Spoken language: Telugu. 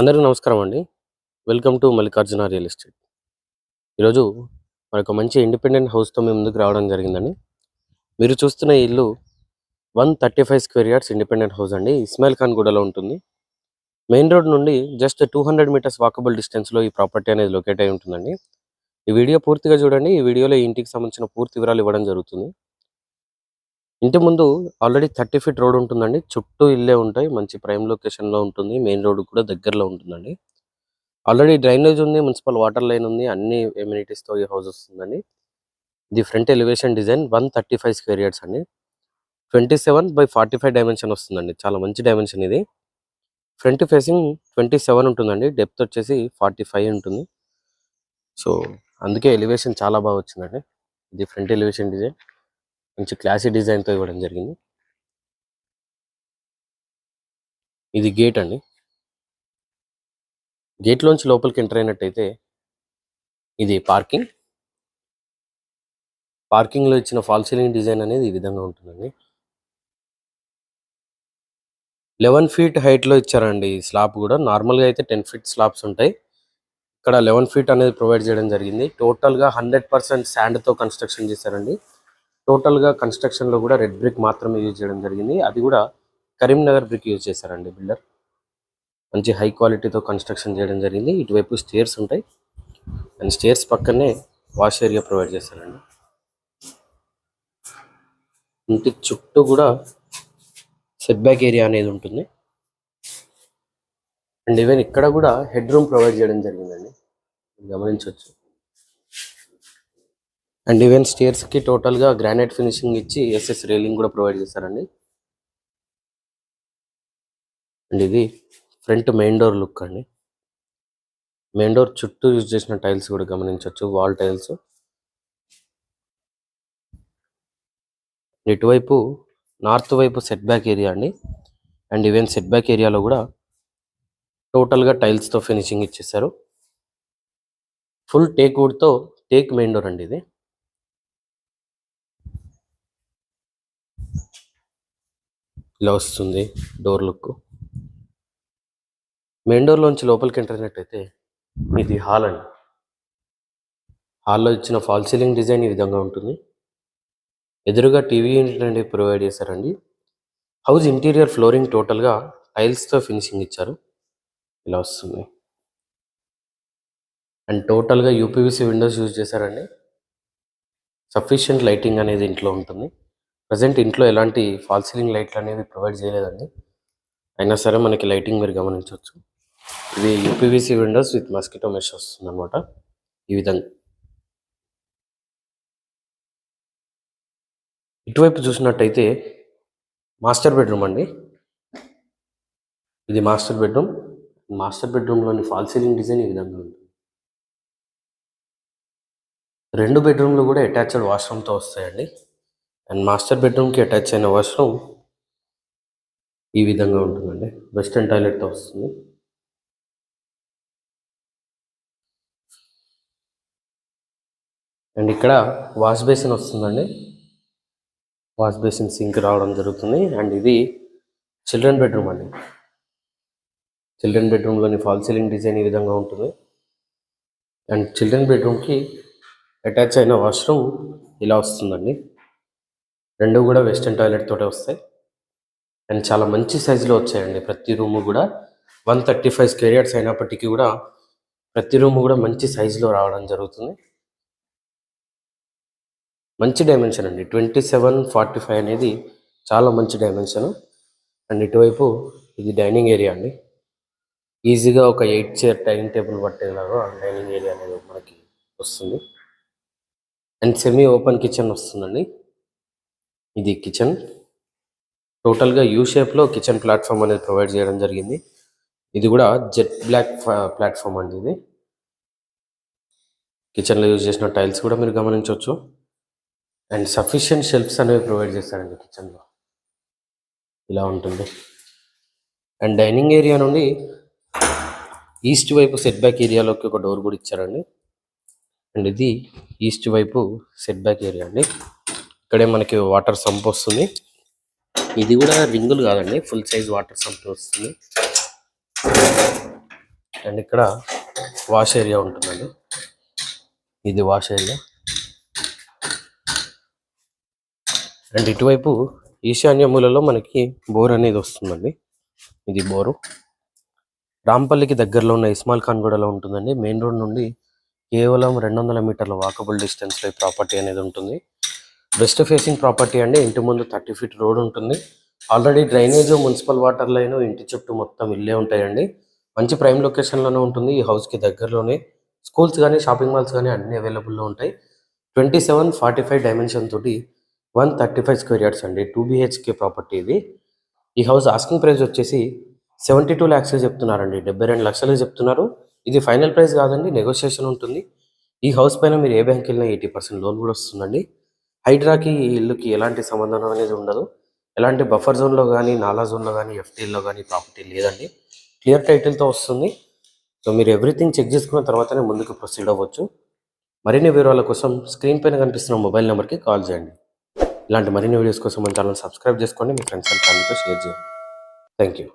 అందరికీ నమస్కారం అండి. Welcome to Mallikarjuna real estate. ఈరోజు మరొక మంచి ఇండిపెండెంట్ హౌస్‌తో మీ ముందుకు రావడం జరిగిందండి. మీరు చూస్తున్న ఈ ఇల్లు 135 స్క్వేర్ యార్డ్స్ ఇండిపెండెంట్ హౌస్ అండి. ఇస్మాయిల్ ఖాన్ గూడలో ఉంటుంది. మెయిన్ రోడ్ నుండి జస్ట్ 200 మీటర్స్ వాకబుల్ డిస్టెన్స్‌లో ఈ ప్రాపర్టీ అనేది లొకేట్ అయి ఉంటుందండి. ఈ వీడియో పూర్తిగా చూడండి. ఈ వీడియోలో ఈ ఇంటికి సంబంధించిన పూర్తి వివరాలు ఇవ్వడం జరుగుతుంది. ఇంటి ముందు ఆల్రెడీ 30 ఫీట్ రోడ్ ఉంటుందండి. చుట్టూ ఇల్లే ఉంటాయి. మంచి ప్రైమ్ లొకేషన్‌లో ఉంటుంది. మెయిన్ రోడ్‌కి కూడా దగ్గరలో ఉంటుందండి. ఆల్రెడీ డ్రైనేజ్ ఉంది. మున్సిపల్ వాటర్ లైన్ ఉంది. అన్ని ఎమ్యూనిటీస్‌తో ఈ హౌస్ వస్తుందండి. ఇది front elevation design 135 square yards అండి. 27/45 డైమెన్షన్ వస్తుందండి. చాలా మంచి డైమెన్షన్ ఇది. ఫ్రంట్ ఫేసింగ్ 27 ఉంటుందండి. డెప్త్ వచ్చేసి 45 ఉంటుంది. సో, అందుకే ఎలివేషన్ చాలా బాగా వచ్చిందండి. ఇది ఫ్రంట్ ఎలివేషన్ డిజైన్. మంచి క్లాసీ డిజైన్‌తో ఇవ్వడం జరిగింది. ఇది గేట్ అండి. గేట్‌లోంచి లోపలికి ఎంటర్ అయినట్టయితే ఇది పార్కింగ్. పార్కింగ్‌లో ఇచ్చిన ఫాల్ సీలింగ్ డిజైన్ అనేది ఈ విధంగా ఉంటుందండి. 11 ఫీట్ హైట్‌లో ఇచ్చారండి ఈ స్లాబ్ గూడా. నార్మల్‌గా అయితే 10 ఫీట్ స్లాబ్స్ ఉంటాయి. ఇక్కడ 11 ఫీట్ అనేది ప్రొవైడ్ చేయడం జరిగింది. టోటల్‌గా 100% శాండ్‌తో కన్‌స్ట్రక్షన్ చేశారండి. టోటల్‌గా కన్‌స్ట్రక్షన్‌లో కూడా రెడ్ బ్రిక్ మాత్రమే యూజ్ చేయడం జరిగింది. అది కూడా కరీంనగర్ బ్రిక్ యూజ్ చేశారండి బిల్డర్. మంచి హై క్వాలిటీతో కన్‌స్ట్రక్షన్ చేయడం జరిగింది. ఇటువైపు స్టేర్స్ ఉంటాయి. అండ్ స్టేర్స్ పక్కనే వాష్ ఏరియా ప్రొవైడ్ చేశారండి. ఇంటి చుట్టూ కూడా సెట్ బ్యాక్ ఏరియా అనేది ఉంటుంది. అండ్ ఈవెన్ ఇక్కడ కూడా హెడ్ రూమ్ ప్రొవైడ్ చేయడం జరిగిందండి. గమనించవచ్చు. అండ్ ఈవెన్ స్టేర్స్కి టోటల్గా గ్రానైట్ ఫినిషింగ్ ఇచ్చి ఎస్ఎస్ రైలింగ్ కూడా ప్రొవైడ్ చేశారండి. అండ్ ఇది ఫ్రంట్ మెయిన్ డోర్ లుక్ అండి. మెయిన్ డోర్ చుట్టూ యూజ్ చేసిన టైల్స్ కూడా గమనించవచ్చు. Wall tiles. ఇటువైపు నార్త్ వైపు సెట్ బ్యాక్ ఏరియా అండి. అండ్ ఈవెన్ సెట్ బ్యాక్ ఏరియాలో కూడా టోటల్గా టైల్స్తో ఫినిషింగ్ ఇచ్చేసారు. ఫుల్ టేక్ వుడ్తో టేక్ మెయిన్ డోర్ అండి ఇది. ఇలా వస్తుంది డోర్ లుక్. మెయిన్ డోర్లోంచి లోపలికి ఎంటర్ అయినట్టయితే ఇది హాల్ అండి. హాల్లో ఇచ్చిన ఫాల్ సీలింగ్ డిజైన్ ఈ విధంగా ఉంటుంది. ఎదురుగా టీవీ యూనిట్ అనేది ప్రొవైడ్ చేశారండి. హౌస్ ఇంటీరియర్ ఫ్లోరింగ్ టోటల్గా టైల్స్తో ఫినిషింగ్ ఇచ్చారు. ఇలా వస్తుంది. అండ్ టోటల్గా యూపీవీసీ విండోస్ యూజ్ చేశారండి. సఫిషియంట్ లైటింగ్ అనేది ఇంట్లో ఉంటుంది. ప్రజెంట్ ఇంట్లో ఎలాంటి ఫాల్ సీలింగ్ లైట్లు అనేవి ప్రొవైడ్ చేయలేదండి. అయినా సరే మనకి లైటింగ్ మీరు గమనించవచ్చు. ఇది UPVC Windows with mosquito mesh వస్తుంది అనమాట. ఈ విధంగా ఇటువైపు చూసినట్టయితే మాస్టర్ బెడ్రూమ్ అండి. ఇది మాస్టర్ బెడ్రూమ్. మాస్టర్ బెడ్రూమ్లోని ఫాల్ సీలింగ్ డిజైన్ ఈ విధంగా ఉంటుంది. 2 బెడ్రూమ్లు కూడా అటాచ్డ్ వాష్రూమ్తో వస్తాయండి. అండ్ మాస్టర్ బెడ్రూమ్కి అటాచ్ అయిన వాష్రూమ్ ఈ విధంగా ఉంటుందండి. వెస్టర్న్ టాయిలెట్తో వస్తుంది. అండ్ ఇక్కడ వాష్ బేసిన్ వస్తుందండి. వాష్ బేసిన్ సింక్ రావడం జరుగుతుంది. అండ్ ఇది చిల్డ్రన్ బెడ్రూమ్ అండి. చిల్డ్రన్ బెడ్రూమ్లోని ఫాల్ సీలింగ్ డిజైన్ ఈ విధంగా ఉంటుంది. అండ్ చిల్డ్రన్ బెడ్రూమ్కి అటాచ్ అయిన వాష్రూమ్ ఇలా వస్తుందండి. 2 కూడా వెస్టర్న్ టాయిలెట్ తోటే వస్తాయి. అండ్ చాలా మంచి సైజులో వచ్చాయండి. ప్రతి రూము కూడా 135 స్క్వేర్ యార్డ్స్ అయినప్పటికీ కూడా ప్రతి రూము కూడా మంచి సైజులో రావడం జరుగుతుంది. మంచి డైమెన్షన్ అండి. 27/45 అనేది చాలా మంచి డైమెన్షన్. అండ్ ఇటువైపు ఇది డైనింగ్ ఏరియా అండి. ఈజీగా ఒక 8 చైర్ డైనింగ్ టేబుల్ పట్టేలాగా డైనింగ్ ఏరియా అనేది మనకి వస్తుంది. అండ్ సెమీ ఓపెన్ కిచెన్ వస్తుందండి. ఇది కిచెన్. టోటల్గా యూ షేప్లో కిచెన్ ప్లాట్ఫామ్ అనేది ప్రొవైడ్ చేయడం జరిగింది. ఇది కూడా జెట్ బ్లాక్ ప్లాట్ఫామ్ అండి. ఇది కిచెన్లో యూజ్ చేసిన టైల్స్ కూడా మీరు గమనించవచ్చు. అండ్ సఫిషియంట్ షెల్ఫ్స్ అనేవి ప్రొవైడ్ చేస్తారండి కిచెన్లో. ఇలా ఉంటుంది. అండ్ డైనింగ్ ఏరియా నుండి ఈస్ట్ వైపు సెట్ బ్యాక్ ఏరియాలోకి ఒక డోర్ కూడా ఇచ్చారండి. అండ్ ఇది ఈస్ట్ వైపు సెట్ బ్యాక్ ఏరియా అండి. ఇక్కడే మనకి వాటర్ సంప్ వస్తుంది. ఇది కూడా రింగులు కాదండి, ఫుల్ సైజ్ వాటర్ సంప్ వస్తుంది. అండ్ ఇక్కడ వాష్ ఏరియా ఉంటుందండి. ఇది వాష్ ఏరియా. అండ్ ఇటువైపు ఈశాన్య మూలలో మనకి బోర్ అనేది వస్తుందండి. ఇది బోరు రాంపల్లికి దగ్గరలో ఉన్న ఇస్మాల్ ఖాన్ గూడలో ఉంటుందండి. మెయిన్ రోడ్ నుండి కేవలం 200 మీటర్ల వాకబుల్ డిస్టెన్స్లో ఈ ప్రాపర్టీ అనేది ఉంటుంది. వెస్ట్ ఫేసింగ్ ప్రాపర్టీ అండి. ఇంటి ముందు 30 ఫీట్ రోడ్ ఉంటుంది. Already drainage, municipal water line, ఇంటి చుట్టూ మొత్తం ఇల్లే ఉంటాయండి. మంచి ప్రైమ్ లొకేషన్లోనే ఉంటుంది. ఈ హౌస్కి దగ్గరలోనే స్కూల్స్ కానీ, షాపింగ్ మాల్స్ కానీ అన్నీ అవైలబుల్లో ఉంటాయి. 27-45 డైమెన్షన్ తోటి 135 స్క్వేర్ యార్డ్స్ అండి. 2 BHK ప్రాపర్టీ ఇది. ఈ హౌస్ ఆస్కింగ్ ప్రైస్ వచ్చేసి 72 lakhs చెప్తున్నారండి. 72 లక్షలు చెప్తున్నారు. ఇది ఫైనల్ ప్రైస్ కాదండి, నెగోషియేషన్ ఉంటుంది. ఈ హౌస్ పైన మీరు ఏ బ్యాంక్కి వెళ్ళినా 80% లోన్ కూడా వస్తుందండి. హైడ్రాకి ఈ ఇల్లుకి ఎలాంటి సంబంధం అనేది ఉండదు. ఎలాంటి బఫర్ జోన్లో కానీ, నాలా జోన్లో కానీ, FTLలో కానీ ప్రాపర్టీ లేదండి. క్లియర్ టైటిల్తో వస్తుంది. సో మీరు ఎవ్రీథింగ్ చెక్ చేసుకున్న తర్వాతనే ముందుకు ప్రొసీడ్ అవ్వచ్చు. మరిన్ని వివరాల కోసం స్క్రీన్ పైన కనిపిస్తున్న మొబైల్ నెంబర్కి కాల్ చేయండి. ఇలాంటి మరిన్ని వీడియోస్ కోసం మన ఛానల్ సబ్స్క్రైబ్ చేసుకోండి. మీ ఫ్రెండ్స్ అండ్ ఫ్యామిలీతో షేర్ చేయండి. Thank you.